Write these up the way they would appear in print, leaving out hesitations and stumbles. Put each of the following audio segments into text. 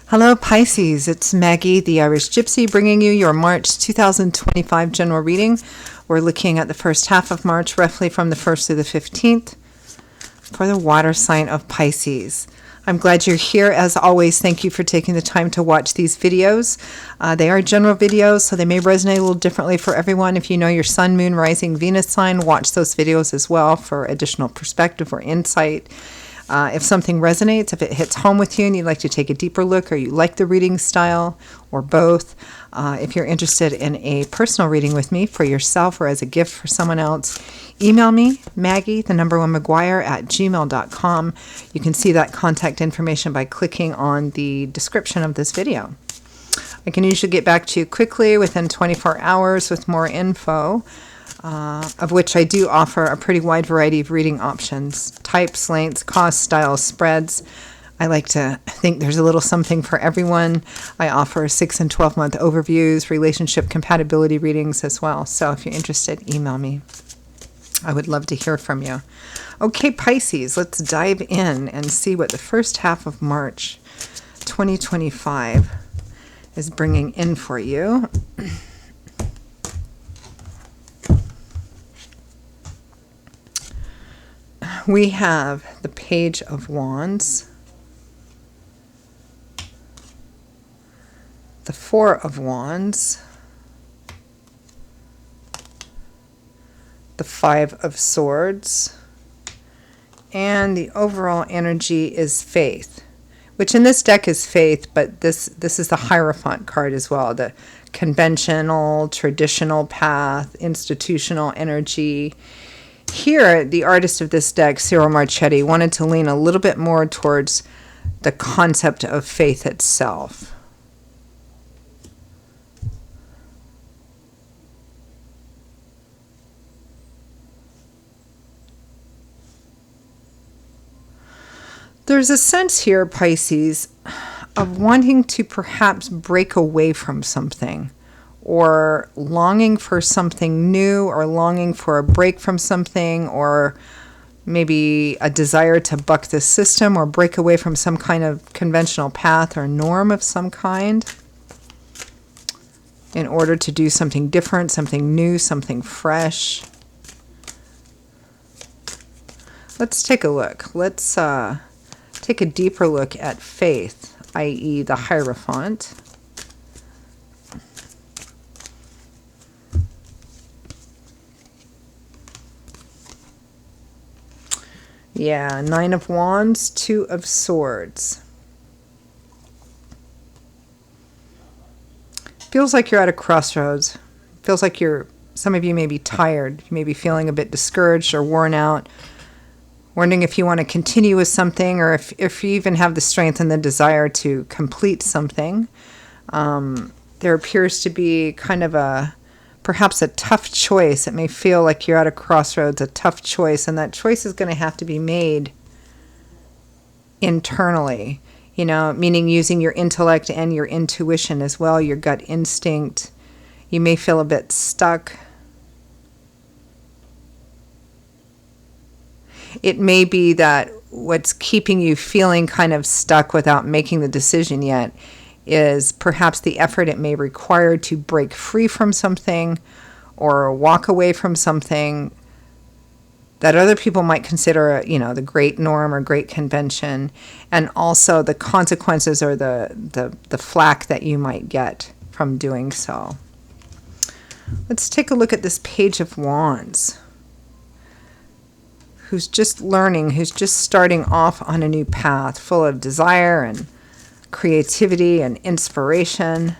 Hello Pisces, it's Maggie, the Irish Gypsy, bringing you your March 2025 general reading. We're looking at the first half of March, roughly from the 1st through the 15th, for the water sign of Pisces. I'm glad you're here. As always, thank you for taking the time to watch these videos. They are general videos, so they may resonate a little differently for everyone. If you know your Sun, Moon, Rising, Venus sign, watch those videos as well for additional perspective or insight. If something resonates, if it hits home with you and you'd like to take a deeper look, or you like the reading style, or both, if you're interested in a personal reading with me for yourself or as a gift for someone else, email me, Maggie, @McGuire @gmail.com. You can see that contact information by clicking on the description of this video. I can usually get back to you quickly within 24 hours with more info. Of which I do offer a pretty wide variety of reading options, types, lengths, costs, styles, spreads. I like to think there's a little something for everyone. I offer 6 and 12-month overviews, relationship compatibility readings as well. So if you're interested, email me. I would love to hear from you. Okay, Pisces, let's dive in and see what the first half of March 2025 is bringing in for you. We have the Page of Wands, the Four of Wands, the Five of Swords, and the overall energy is faith, which in this deck is faith, but this is the Hierophant card as well, the conventional, traditional path, institutional energy. Here, the artist of this deck, Cyril Marchetti, wanted to lean a little bit more towards the concept of faith itself. There's a sense here, Pisces, of wanting to perhaps break away from something, or longing for something new, or longing for a break from something, or maybe a desire to buck the system or break away from some kind of conventional path or norm of some kind in order to do something different, something new, something fresh. Let's take a look. Let's take a deeper look at faith, i.e. the Hierophant. Yeah, Nine of Wands, Two of Swords. Feels like you're at a crossroads. Feels like some of you may be tired. You may be feeling a bit discouraged or worn out. Wondering if you want to continue with something, or if you even have the strength and the desire to complete something. There appears to be kind of perhaps a tough choice. It may feel like you're at a crossroads, a tough choice, and that choice is going to have to be made internally, meaning using your intellect and your intuition as well, your gut instinct. You may feel a bit stuck. It may be that what's keeping you feeling kind of stuck without making the decision yet is perhaps the effort it may require to break free from something or walk away from something that other people might consider, the great norm or great convention, and also the consequences or the flack that you might get from doing so. Let's take a look at this Page of Wands, who's just learning, who's just starting off on a new path full of desire and creativity and inspiration,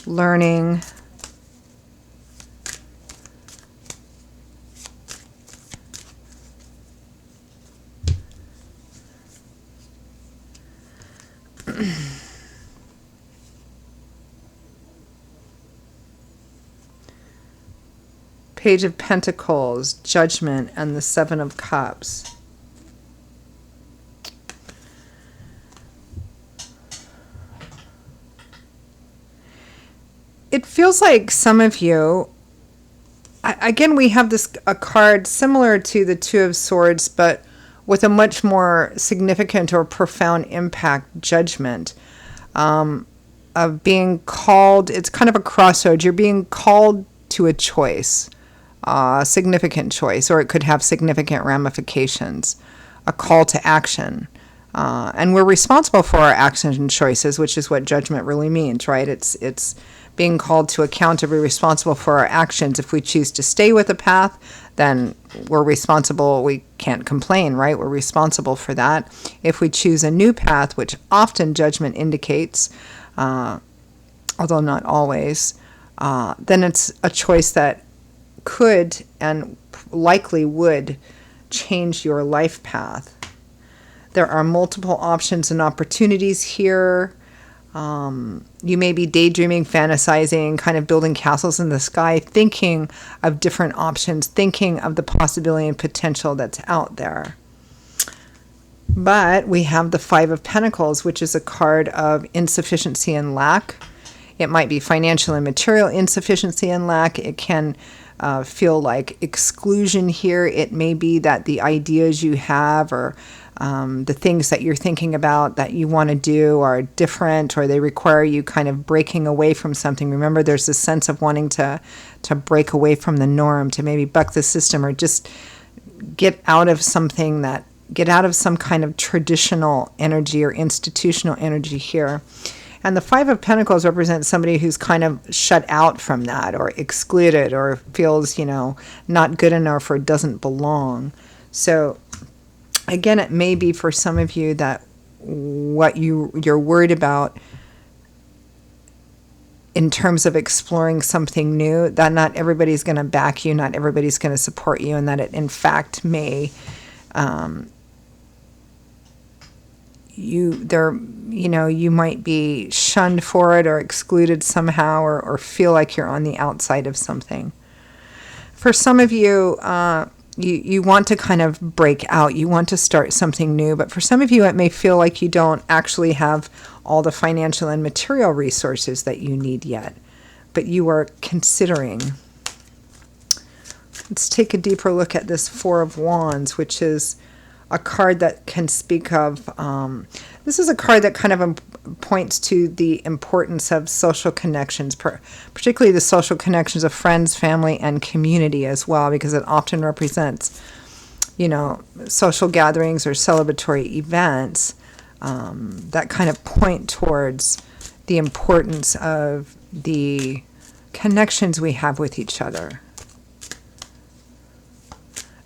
learning. Page of Pentacles, Judgment, and the Seven of Cups. It feels like some of you, again, we have a card similar to the Two of Swords, but with a much more significant or profound impact judgment of being called. It's kind of a crossroads. You're being called to a choice, a significant choice, or it could have significant ramifications, a call to action. And we're responsible for our actions and choices, which is what judgment really means, right? It's being called to account to be responsible for our actions. If we choose to stay with a path, then we're responsible. We can't complain, right? We're responsible for that. If we choose a new path, which often judgment indicates, although not always, then it's a choice that could and likely would change your life path. There are multiple options and opportunities here. You may be daydreaming, fantasizing, kind of building castles in the sky, thinking of different options, thinking of the possibility and potential that's out there. But we have the Five of Pentacles, which is a card of insufficiency and lack. It might be financial and material insufficiency and lack. It can feel like exclusion here. It may be that the ideas you have or the things that you're thinking about that you want to do are different, or they require you kind of breaking away from something. Remember, there's this sense of wanting to break away from the norm, to maybe buck the system, or just get out of some kind of traditional energy or institutional energy here. And the Five of Pentacles represents somebody who's kind of shut out from that, or excluded, or feels, not good enough, or doesn't belong. So again, it may be for some of you that what you're worried about in terms of exploring something new, that not everybody's going to back you, not everybody's going to support you, and that it in fact may you might be shunned for it, or excluded somehow, or feel like you're on the outside of something. For some of you, you want to kind of break out, you want to start something new, but for some of you it may feel like you don't actually have all the financial and material resources that you need yet, but you are considering. Let's take a deeper look at this Four of Wands, which is a card that can speak of, this is a card that kind of points to the importance of social connections, particularly the social connections of friends, family, and community as well, because it often represents, social gatherings or celebratory events that kind of point towards the importance of the connections we have with each other,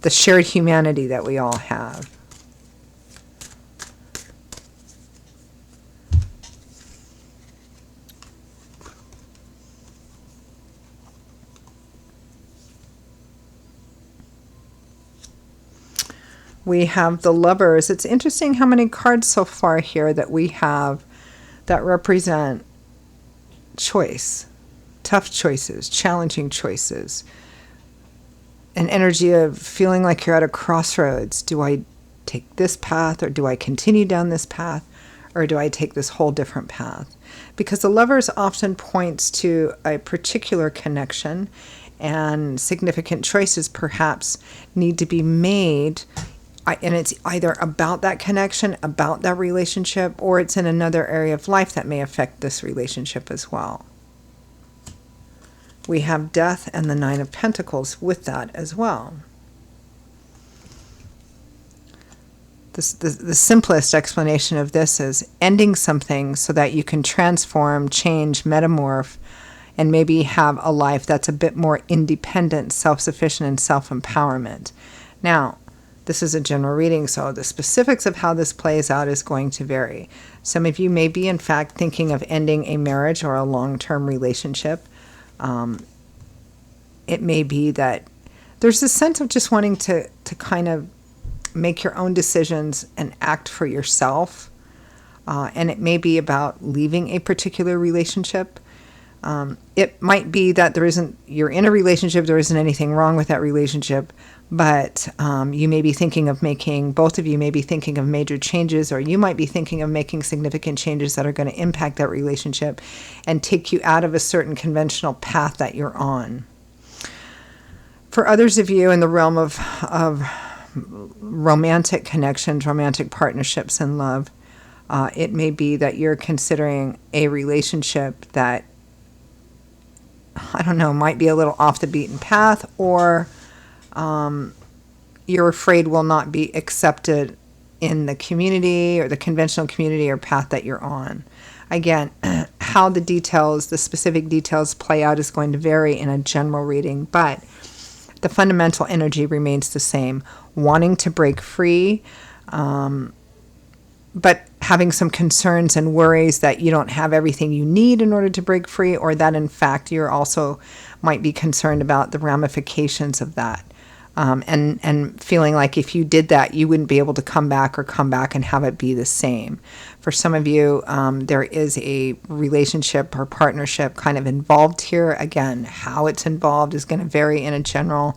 the shared humanity that we all have. We have the Lovers. It's interesting how many cards so far here that we have that represent choice, tough choices, challenging choices. An energy of feeling like you're at a crossroads. Do I take this path, or do I continue down this path, or do I take this whole different path? Because the Lovers often points to a particular connection, and significant choices perhaps need to be made, and it's either about that connection, about that relationship, or it's in another area of life that may affect this relationship as well. We have Death and the Nine of Pentacles with that as well. The simplest explanation of this is ending something so that you can transform, change, metamorph, and maybe have a life that's a bit more independent, self-sufficient, and self-empowerment. Now, this is a general reading, so the specifics of how this plays out is going to vary. Some of you may be, in fact, thinking of ending a marriage or a long-term relationship. It may be that there's this sense of just wanting to kind of make your own decisions and act for yourself. And it may be about leaving a particular relationship. It might be that you're in a relationship, there isn't anything wrong with that relationship, but you may be thinking of both of you may be thinking of major changes, or you might be thinking of making significant changes that are going to impact that relationship and take you out of a certain conventional path that you're on. For others of you in the realm of romantic connections, romantic partnerships in love. It may be that you're considering a relationship that, I don't know, might be a little off the beaten path, or you're afraid will not be accepted in the community or the conventional community or path that you're on. Again, how the details, the specific details play out is going to vary in a general reading, but the fundamental energy remains the same. Wanting to break free, but having some concerns and worries that you don't have everything you need in order to break free, or that in fact you're also might be concerned about the ramifications of that. And feeling like if you did that, you wouldn't be able to come back and have it be the same. For some of you, there is a relationship or partnership kind of involved here. Again, how it's involved is going to vary in a general,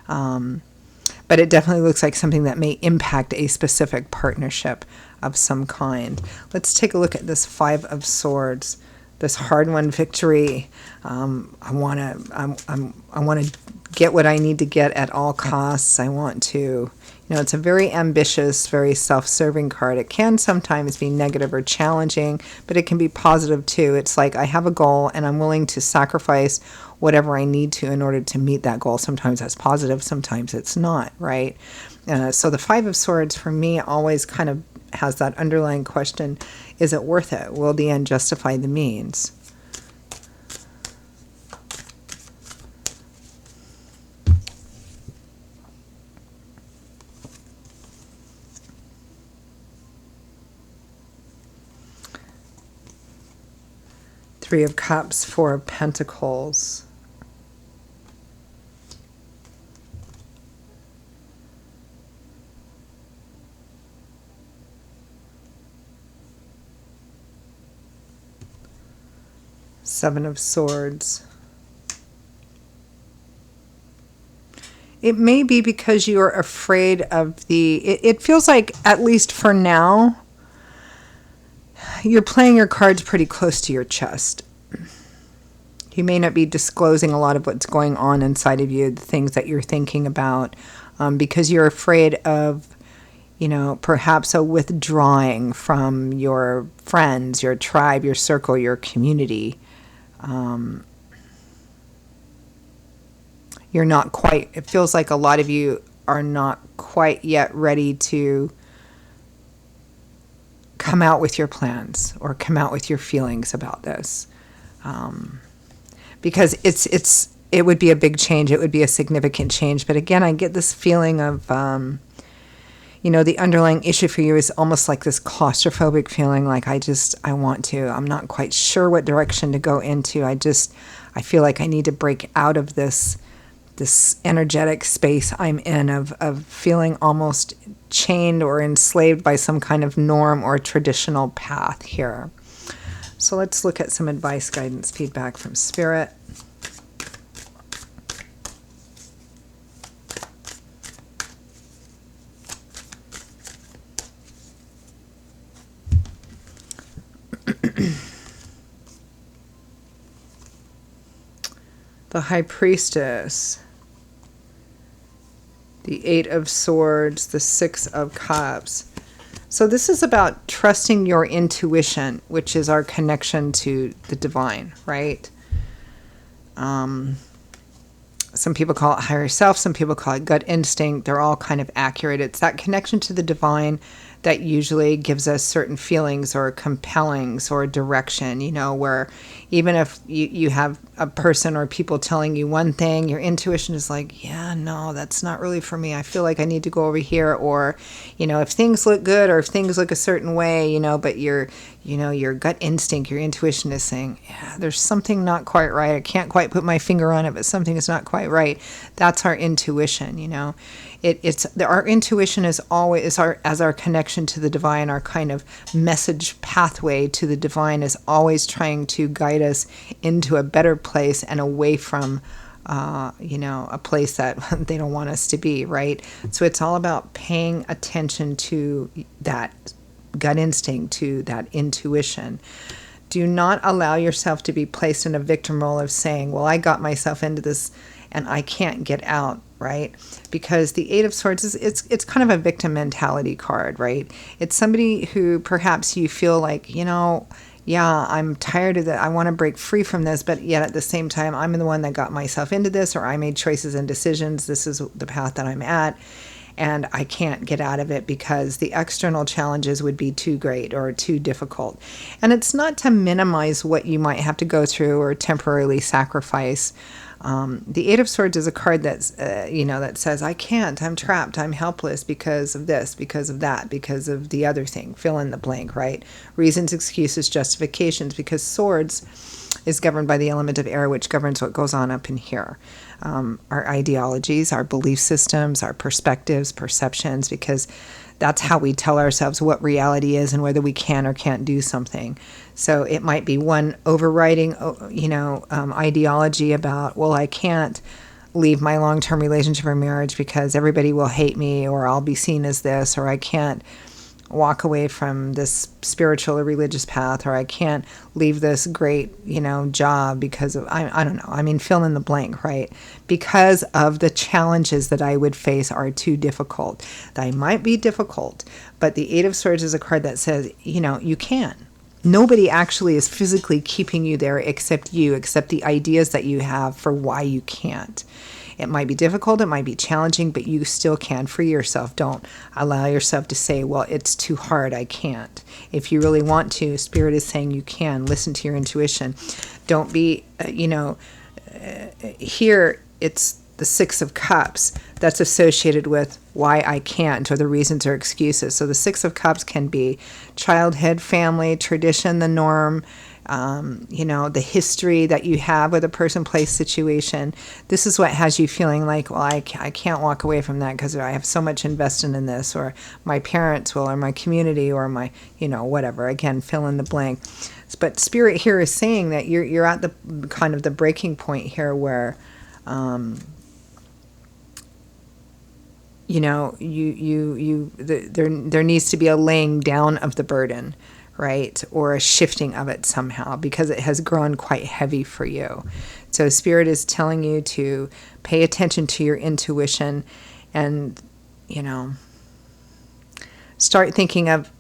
but it definitely looks like something that may impact a specific partnership of some kind. Let's take a look at this Five of Swords. This hard-won victory. I want to get what I need to get at all costs. I want to, it's a very ambitious, very self-serving card. It can sometimes be negative or challenging, but it can be positive too. It's like I have a goal and I'm willing to sacrifice whatever I need to in order to meet that goal. Sometimes that's positive, sometimes it's not, right? So the Five of Swords for me always kind of has that underlying question, is it worth it? Will the end justify the means? Three of Cups, Four of Pentacles. Seven of Swords. It may be because you are afraid of it feels like, at least for now, you're playing your cards pretty close to your chest. You may not be disclosing a lot of what's going on inside of you, the things that you're thinking about, because you're afraid of, perhaps a withdrawing from your friends, your tribe, your circle, your community. You're not quite, it feels like a lot of you are not quite yet ready to come out with your plans or come out with your feelings about this. Because it would be a big change. It would be a significant change. But again, I get this feeling of, the underlying issue for you is almost like this claustrophobic feeling, like I'm not quite sure what direction to go into. I feel like I need to break out of this energetic space I'm in of feeling almost chained or enslaved by some kind of norm or traditional path here. So let's look at some advice, guidance, feedback from Spirit. The High Priestess, the Eight of Swords, the Six of Cups. So this is about trusting your intuition, which is our connection to the divine, right? Some people call it higher self, some people call it gut instinct. They're all kind of accurate. It's that connection to the divine that usually gives us certain feelings or compellings or direction, where even if you have a person or people telling you one thing, your intuition is like, yeah, no, that's not really for me. I feel like I need to go over here. Or, if things look good or if things look a certain way, but your gut instinct, your intuition is saying, yeah, there's something not quite right. I can't quite put my finger on it, but something is not quite right. That's our intuition, our intuition is always as our connection to the divine, our kind of message pathway to the divine is always trying to guide us into a better place and away from, a place that they don't want us to be, right? So it's all about paying attention to that gut instinct, to that intuition. Do not allow yourself to be placed in a victim role of saying, well, I got myself into this and I can't get out, right? Because the Eight of Swords is it's kind of a victim mentality card, right? It's somebody who perhaps you feel like, yeah, I'm tired of that. I want to break free from this, but yet at the same time, I'm the one that got myself into this, or I made choices and decisions. This is the path that I'm at, and I can't get out of it because the external challenges would be too great or too difficult. And it's not to minimize what you might have to go through or temporarily sacrifice. The Eight of Swords is a card that's, that says, I can't, I'm trapped, I'm helpless because of this, because of that, because of the other thing. Fill in the blank, right? Reasons, excuses, justifications, because swords is governed by the element of air, which governs what goes on up in here. Our ideologies, our belief systems, our perspectives, perceptions, because that's how we tell ourselves what reality is and whether we can or can't do something. So it might be one overriding, ideology about, well, I can't leave my long-term relationship or marriage because everybody will hate me, or I'll be seen as this, or I can't walk away from this spiritual or religious path, or I can't leave this great, job because of, I don't know. I mean, fill in the blank, right? Because of the challenges that I would face are too difficult. They might be difficult, but the Eight of Swords is a card that says, you can. Nobody actually is physically keeping you there except you, except the ideas that you have for why you can't. It might be difficult, it might be challenging, but you still can. Free yourself. Don't allow yourself to say, well, it's too hard, I can't. If you really want to, Spirit is saying you can. Listen to your intuition. Don't be, here it's the Six of Cups that's associated with why I can't, or the reasons or excuses. So the Six of Cups can be childhood, family, tradition, the norm, the history that you have with a person, place, situation. This is what has you feeling like, well, I can't walk away from that because I have so much invested in this, or my parents will, or my community, or my, whatever. Again, fill in the blank. But Spirit here is saying that you're at the kind of the breaking point here where, there needs to be a laying down of the burden, right? Or a shifting of it somehow, because it has grown quite heavy for you. So Spirit is telling you to pay attention to your intuition and, start thinking of,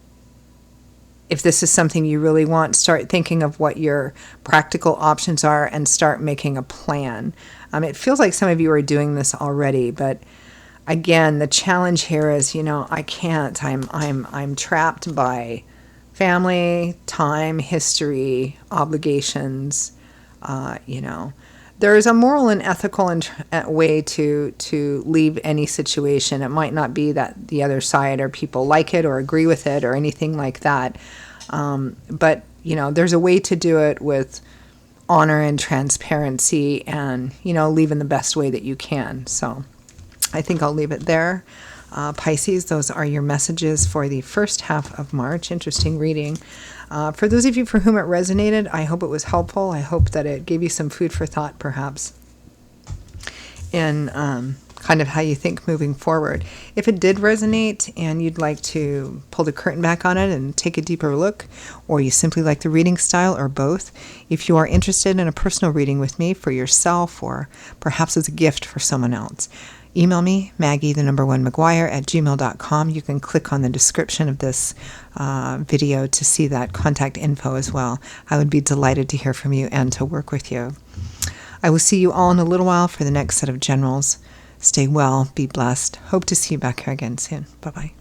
if this is something you really want, start thinking of what your practical options are and start making a plan. It feels like some of you are doing this already, but again, the challenge here is, I can't. I'm trapped by family, time, history, obligations. There is a moral and ethical way to leave any situation. It might not be that the other side or people like it or agree with it or anything like that. But there's a way to do it with honor and transparency and, leave in the best way that you can. So I think I'll leave it there. Pisces, those are your messages for the first half of March. Interesting reading. For those of you for whom it resonated, I hope it was helpful. I hope that it gave you some food for thought, perhaps, in kind of how you think moving forward. If it did resonate and you'd like to pull the curtain back on it and take a deeper look, or you simply like the reading style, or both, if you are interested in a personal reading with me for yourself, or perhaps as a gift for someone else, email me, Maggie1McGuire@gmail.com. You can click on the description of this video to see that contact info as well. I would be delighted to hear from you and to work with you. I will see you all in a little while for the next set of generals. Stay well, be blessed. Hope to see you back here again soon. Bye-bye.